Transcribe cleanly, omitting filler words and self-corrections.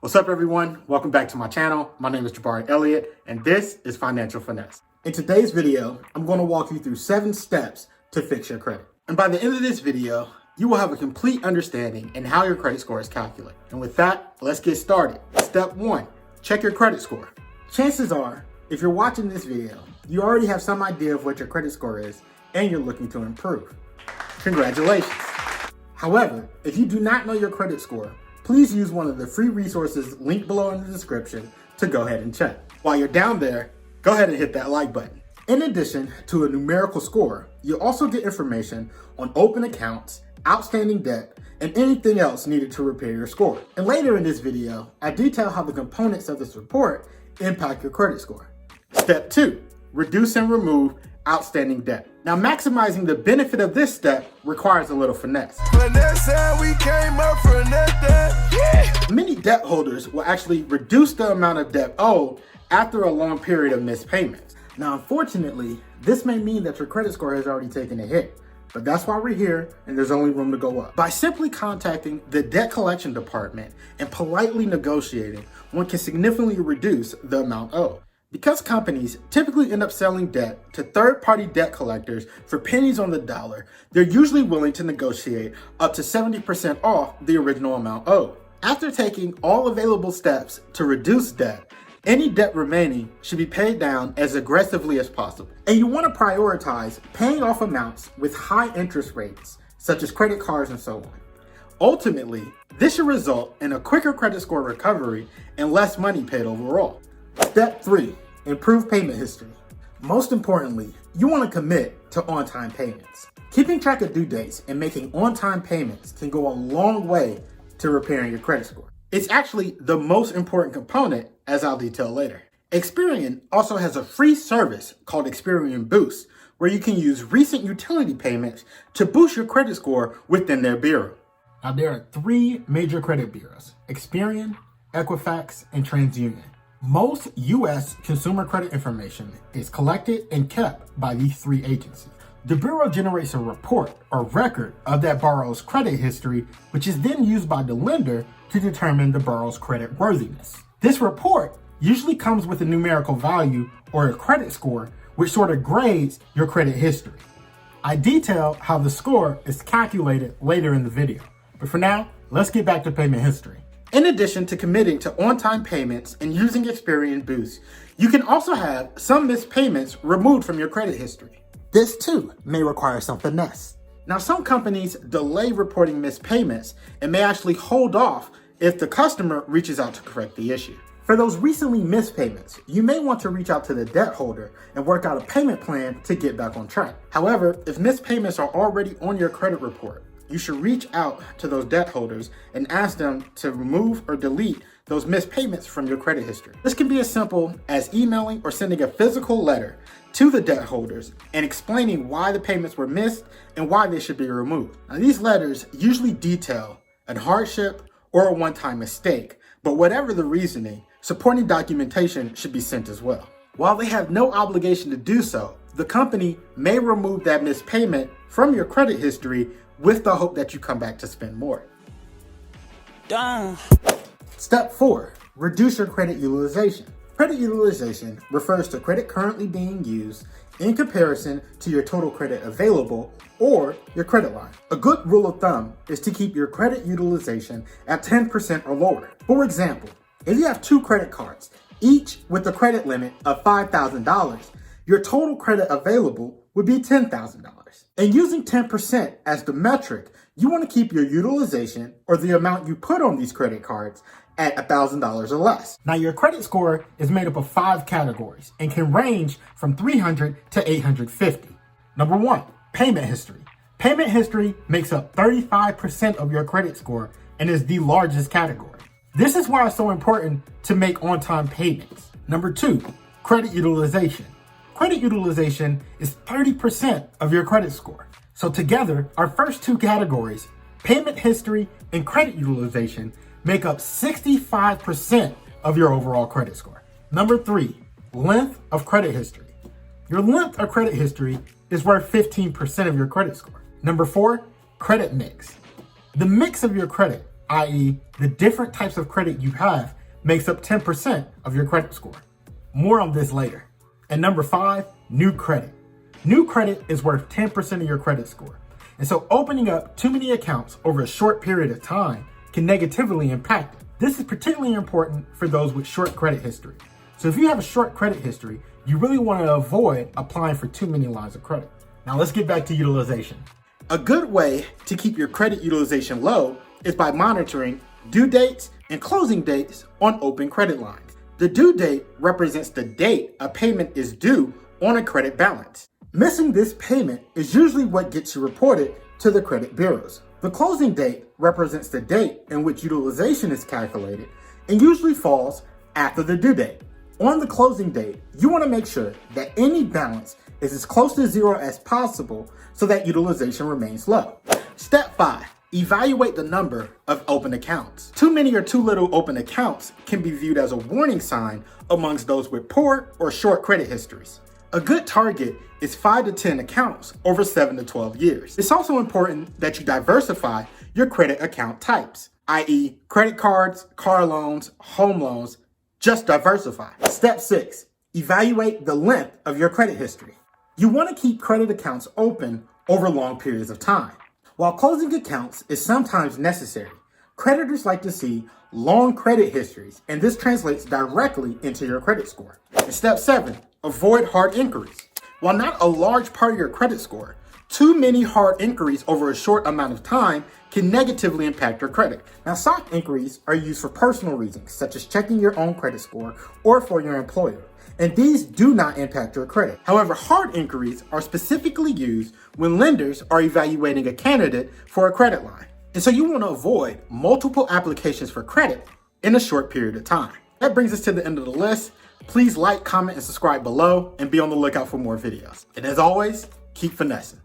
What's up, everyone? Welcome back to my channel. My name is Jabari Elliott, and this is Financial Finesse. In today's video, I'm going to walk you through 7 steps to fix your credit. And by the end of this video, you will have a complete understanding in how your credit score is calculated. And with that, let's get started. Step 1, check your credit score. Chances are, if you're watching this video, you already have some idea of what your credit score is and you're looking to improve. Congratulations. However, if you do not know your credit score, please use one of the free resources linked below in the description to go ahead and check. While you're down there, go ahead and hit that like button. In addition to a numerical score, you'll also get information on open accounts, outstanding debt, and anything else needed to repair your score. And later in this video, I detail how the components of this report impact your credit score. Step 2, reduce and remove outstanding debt. Now, maximizing the benefit of this step requires a little finesse. Many debt holders will actually reduce the amount of debt owed after a long period of missed payments. Now, unfortunately, this may mean that your credit score has already taken a hit, but that's why we're here and there's only room to go up. By simply contacting the debt collection department and politely negotiating, one can significantly reduce the amount owed. Because companies typically end up selling debt to third-party debt collectors for pennies on the dollar, they're usually willing to negotiate up to 70% off the original amount owed. After taking all available steps to reduce debt, any debt remaining should be paid down as aggressively as possible. And you want to prioritize paying off amounts with high interest rates, such as credit cards and so on. Ultimately, this should result in a quicker credit score recovery and less money paid overall. Step 3, improve payment history. Most importantly, you want to commit to on-time payments. Keeping track of due dates and making on-time payments can go a long way to repairing your credit score. It's actually the most important component, as I'll detail later. Experian also has a free service called Experian Boost, where you can use recent utility payments to boost your credit score within their bureau. Now, there are 3 major credit bureaus: Experian, Equifax, and TransUnion. Most U.S. consumer credit information is collected and kept by these 3 agencies. The Bureau generates a report or record of that borrower's credit history, which is then used by the lender to determine the borrower's credit worthiness. This report usually comes with a numerical value or a credit score, which sort of grades your credit history. I detail how the score is calculated later in the video, but for now, let's get back to payment history. In addition to committing to on-time payments and using Experian Boost, you can also have some missed payments removed from your credit history. This too may require some finesse. Now, some companies delay reporting missed payments and may actually hold off if the customer reaches out to correct the issue. For those recently missed payments, you may want to reach out to the debt holder and work out a payment plan to get back on track. However, if missed payments are already on your credit report, you should reach out to those debt holders and ask them to remove or delete those missed payments from your credit history. This can be as simple as emailing or sending a physical letter to the debt holders and explaining why the payments were missed and why they should be removed. Now, these letters usually detail a hardship or a one-time mistake, but whatever the reasoning, supporting documentation should be sent as well. While they have no obligation to do so, the company may remove that missed payment from your credit history with the hope that you come back to spend more. Done. Step 4, reduce your credit utilization. Credit utilization refers to credit currently being used in comparison to your total credit available or your credit line. A good rule of thumb is to keep your credit utilization at 10% or lower. For example, if you have 2 credit cards, each with a credit limit of $5,000, your total credit available would be $10,000. And using 10% as the metric, you want to keep your utilization or the amount you put on these credit cards at $1,000 or less. Now, your credit score is made up of 5 categories and can range from 300 to 850. Number 1, payment history. Payment history makes up 35% of your credit score and is the largest category. This is why it's so important to make on-time payments. Number 2, credit utilization. Credit utilization is 30% of your credit score. So together, our first 2 categories, payment history and credit utilization, make up 65% of your overall credit score. Number 3, length of credit history. Your length of credit history is worth 15% of your credit score. Number 4, credit mix. The mix of your credit i.e. the different types of credit you have makes up 10% of your credit score. More on this later. And number 5, new credit. New credit is worth 10% of your credit score. And so opening up too many accounts over a short period of time can negatively impact it. This is particularly important for those with short credit history. So if you have a short credit history, you really want to avoid applying for too many lines of credit. Now let's get back to utilization. A good way to keep your credit utilization low is by monitoring due dates and closing dates on open credit lines. The due date represents the date a payment is due on a credit balance. Missing this payment is usually what gets you reported to the credit bureaus. The closing date represents the date in which utilization is calculated and usually falls after the due date. On the closing date, you want to make sure that any balance is as close to zero as possible so that utilization remains low. Step 5, evaluate the number of open accounts. Too many or too little open accounts can be viewed as a warning sign amongst those with poor or short credit histories. A good target is 5 to 10 accounts over 7 to 12 years. It's also important that you diversify your credit account types, i.e. credit cards, car loans, home loans. Just diversify. Step 6, evaluate the length of your credit history. You want to keep credit accounts open over long periods of time. While closing accounts is sometimes necessary, creditors like to see long credit histories, and this translates directly into your credit score. And step 7, avoid hard inquiries. While not a large part of your credit score, too many hard inquiries over a short amount of time can negatively impact your credit. Now, soft inquiries are used for personal reasons, such as checking your own credit score or for your employer, and these do not impact your credit. However, hard inquiries are specifically used when lenders are evaluating a candidate for a credit line. And so you want to avoid multiple applications for credit in a short period of time. That brings us to the end of the list. Please like, comment, and subscribe below, and be on the lookout for more videos. And as always, keep finessing.